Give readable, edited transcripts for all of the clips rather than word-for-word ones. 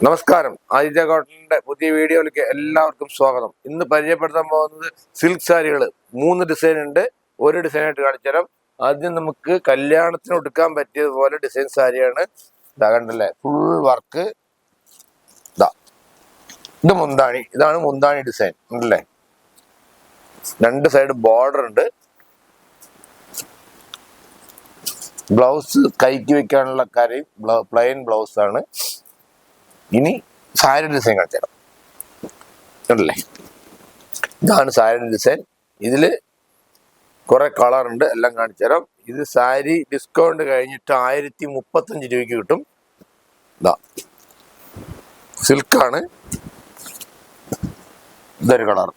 നമസ്കാരം. ആദിത്യ കോട്ടന്റെ പുതിയ വീഡിയോയിലേക്ക് എല്ലാവർക്കും സ്വാഗതം. ഇന്ന് പരിചയപ്പെടുത്താൻ പോകുന്നത് സിൽക്ക് സാരികൾ 3 ഡിസൈൻ ഉണ്ട്. ഒരു ഡിസൈനായിട്ട് കാണിച്ചു തരാം. ആദ്യം നമുക്ക് കല്യാണത്തിന് എടുക്കാൻ പറ്റിയതുപോലെ ഡിസൈൻ സാരിയാണ്. ഇതാ കണ്ടല്ലേ, ഫുൾ വർക്ക്. ഇത് മുന്താണി, ഇതാണ് മുന്താണി ഡിസൈൻ ഉണ്ടല്ലേ. 2 സൈഡ് ബോർഡർ ഉണ്ട്. ബ്ലൗസ് കൈക്ക് വെക്കാനുള്ള കാര്യം പ്ലെയിൻ ബ്ലൗസ് ആണ്. ഇനി സാരി ഡിസൈൻ കാണിച്ചു തരാം കണ്ടല്ലേ. ഇതാണ് സാരി ഡിസൈൻ. ഇതില് കുറെ കളർ ഉണ്ട്, എല്ലാം കാണിച്ചു തരാം. ഇത് സാരി ഡിസ്കൗണ്ട് കഴിഞ്ഞിട്ട് 1035 രൂപയ്ക്ക് കിട്ടും. ഇതാ സിൽക്കാണ്. ഇതൊരു കളർ,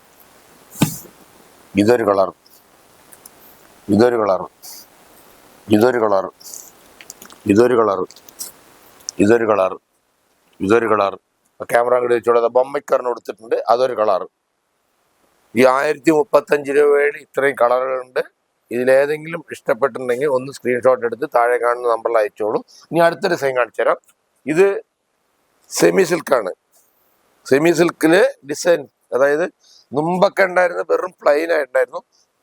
ഇതൊരു കളർ, ഇതൊരു കളർ, ഇതൊരു കളർ, ഇതൊരു കളർ, ഇതൊരു കളർ, ഇതൊരു കളർ. ക്യാമറ അങ്ങോട്ട് വെച്ചോളാം. ബൊമ്മയ്ക്കറിന് കൊടുത്തിട്ടുണ്ട്, അതൊരു കളർ. ഈ 1035 രൂപയിൽ ഇത്രയും കളറുകളുണ്ട്. ഇതിലേതെങ്കിലും ഇഷ്ടപ്പെട്ടിട്ടുണ്ടെങ്കിൽ ഒന്ന് സ്ക്രീൻഷോട്ട് എടുത്ത് താഴെ കാണുന്ന നമ്പറിൽ അയച്ചോളൂ. ഇനി അടുത്ത ഡിസൈൻ കാണിച്ചു തരാം. ഇത് സെമി സിൽക്കാണ്. സെമി സിൽക്കില് ഡിസൈൻ, അതായത് മുമ്പൊക്കെ ഉണ്ടായിരുന്നത് വെറും പ്ലെയിൻ ആയിട്ടുണ്ടായിരുന്നു.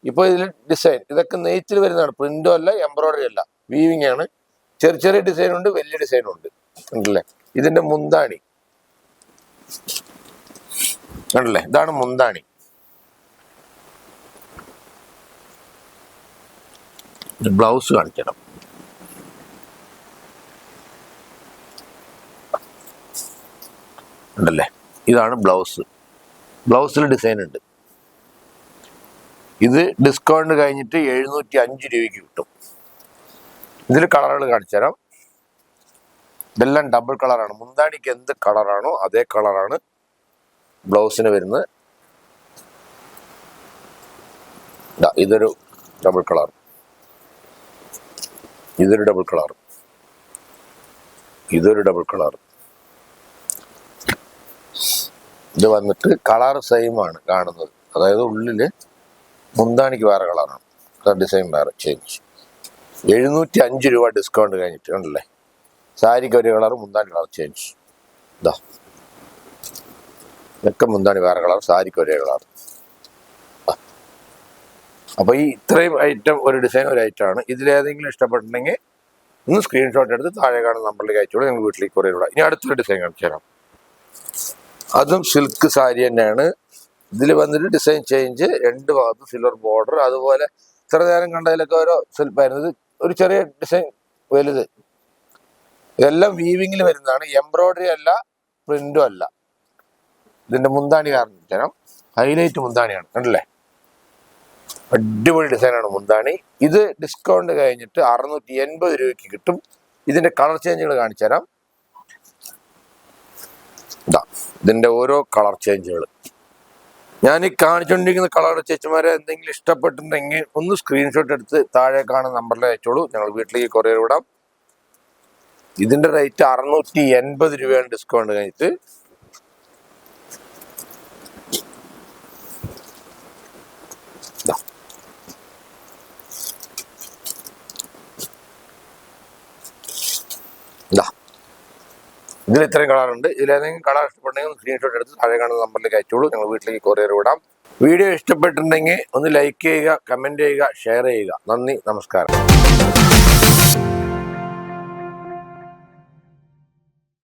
ഇപ്പോൾ ഇതിൽ ഡിസൈൻ, ഇതൊക്കെ നെയ്ത്തിൽ വരുന്നതാണ്. പ്രിന്റും അല്ല, എംബ്രോയിഡറി അല്ല, വീവിങ് ആണ്. ചെറിയ ചെറിയ ഡിസൈൻ ഉണ്ട്, വലിയ ഡിസൈനും ഉണ്ട് ഉണ്ടല്ലേ. ഇതിന്റെ മുന്താണി കണ്ടല്ലേ, ഇതാണ് മുന്താണി. ബ്ലൗസ് കാണിക്കണം. ഉണ്ടല്ലേ, ഇതാണ് ബ്ലൗസ്. ബ്ലൗസിൽ ഡിസൈൻ ഉണ്ട്. ഇത് ഡിസ്കൗണ്ട് കഴിഞ്ഞിട്ട് 705 രൂപയ്ക്ക് കിട്ടും. ഇതിൽ കളറുകൾ കാണിച്ചു തരാം. ഇതെല്ലാം ഡബിൾ കളറാണ്. മുന്താണിക്ക് എന്ത് കളറാണോ അതേ കളറാണ് ബ്ലൗസിന് വരുന്നത്. ഇതൊരു ഡബിൾ കളർ, ഇതൊരു ഡബിൾ കളർ, ഇതൊരു ഡബിൾ കളർ. ഇത് വന്നിട്ട് കളർ സെയിം ആണ് കാണുന്നത്. അതായത് ഉള്ളില് മുന്താണിക്ക് വേറെ കളറാണ്, ഡിസൈൻ വേറെ ചേഞ്ച്. 705 രൂപ ഡിസ്കൗണ്ട് കഴിഞ്ഞിട്ട് കണ്ടല്ലേ. സാരിക്ക് ഒരു കളർ, മുന്താണി കളർ ചേഞ്ച്. ഇതാ ഇതൊക്കെ മുന്താണി വേറെ കളർ, സാരിക്ക് ഒരേ കളർ. അപ്പൊ ഈ ഇത്രയും ഐറ്റം, ഒരു ഡിസൈൻ ഒരു ഐറ്റം ആണ്. ഇതിലേതെങ്കിലും ഇഷ്ടപ്പെട്ടിട്ടുണ്ടെങ്കിൽ ഒന്ന് സ്ക്രീൻഷോട്ട് എടുത്ത് താഴെ കാണുന്ന നമ്പറിലേക്ക് അയച്ചോളൂ. നിങ്ങൾ വീട്ടിലേക്ക് കൊറിയർ വിടാം. ഇനി അടുത്തൊരു ഡിസൈൻ കാണിച്ചു തരാം. അതും സിൽക്ക് സാരി തന്നെയാണ്. ഇതിൽ വന്നിട്ട് ഡിസൈൻ ചേഞ്ച്, 2 ഭാഗത്ത് സിൽവർ ബോർഡർ. അതുപോലെ ഇത്ര നേരം കണ്ടതിലൊക്കെ ഓരോ സിൽപ്പായിരുന്നു. ഒരു ചെറിയ ഡിസൈൻ, വലുത്. ഇതെല്ലാം വീവിങ്ങിൽ വരുന്നതാണ്, എംബ്രോയിഡറി അല്ല, പ്രിന്റും അല്ല. ഇതിന്റെ മുന്താണി കാരണം തരാം. ഹൈലൈറ്റ് മുന്താണിയാണ് കണ്ടല്ലേ. അടിപൊളി ഡിസൈനാണ് മുന്താണി. ഇത് ഡിസ്കൗണ്ട് കഴിഞ്ഞിട്ട് 680 രൂപയ്ക്ക് കിട്ടും. ഇതിന്റെ കളർ ചേഞ്ചുകൾ കാണിച്ചു തരാം. ഇതിന്റെ ഓരോ കളർ ചേഞ്ചുകൾ ഞാൻ ഈ കാണിച്ചുകൊണ്ടിരിക്കുന്ന കളർ ചേച്ചിമാരെ എന്തെങ്കിലും ഇഷ്ടപ്പെട്ടിട്ടുണ്ടെങ്കിൽ ഒന്ന് സ്ക്രീൻഷോട്ട് എടുത്ത് താഴെ കാണുന്ന നമ്പറിൽ അയച്ചോളൂ. ഞങ്ങൾ വീട്ടിലേക്ക് കൊറിയർ വിടാം. ഇതിന്റെ റേറ്റ് 680 രൂപയാണ് ഡിസ്കൗണ്ട് കഴിഞ്ഞിട്ട്. ഇതിൽ ഇത്രയും കളറുണ്ട്. ഇതിലേതെങ്കിലും കളർ ഇഷ്ടപ്പെട്ടെങ്കിൽ സ്ക്രീൻഷോട്ട് എടുത്ത് താഴെ കാണുന്ന നമ്പറിലേക്ക് അയച്ചോളൂ. ഞങ്ങൾ വീട്ടിലേക്ക് കൊറിയർ വിടാം. വീഡിയോ ഇഷ്ടപ്പെട്ടിട്ടുണ്ടെങ്കിൽ ഒന്ന് ലൈക്ക് ചെയ്യുക, കമന്റ് ചെയ്യുക, ഷെയർ ചെയ്യുക. നന്ദി, നമസ്കാരം.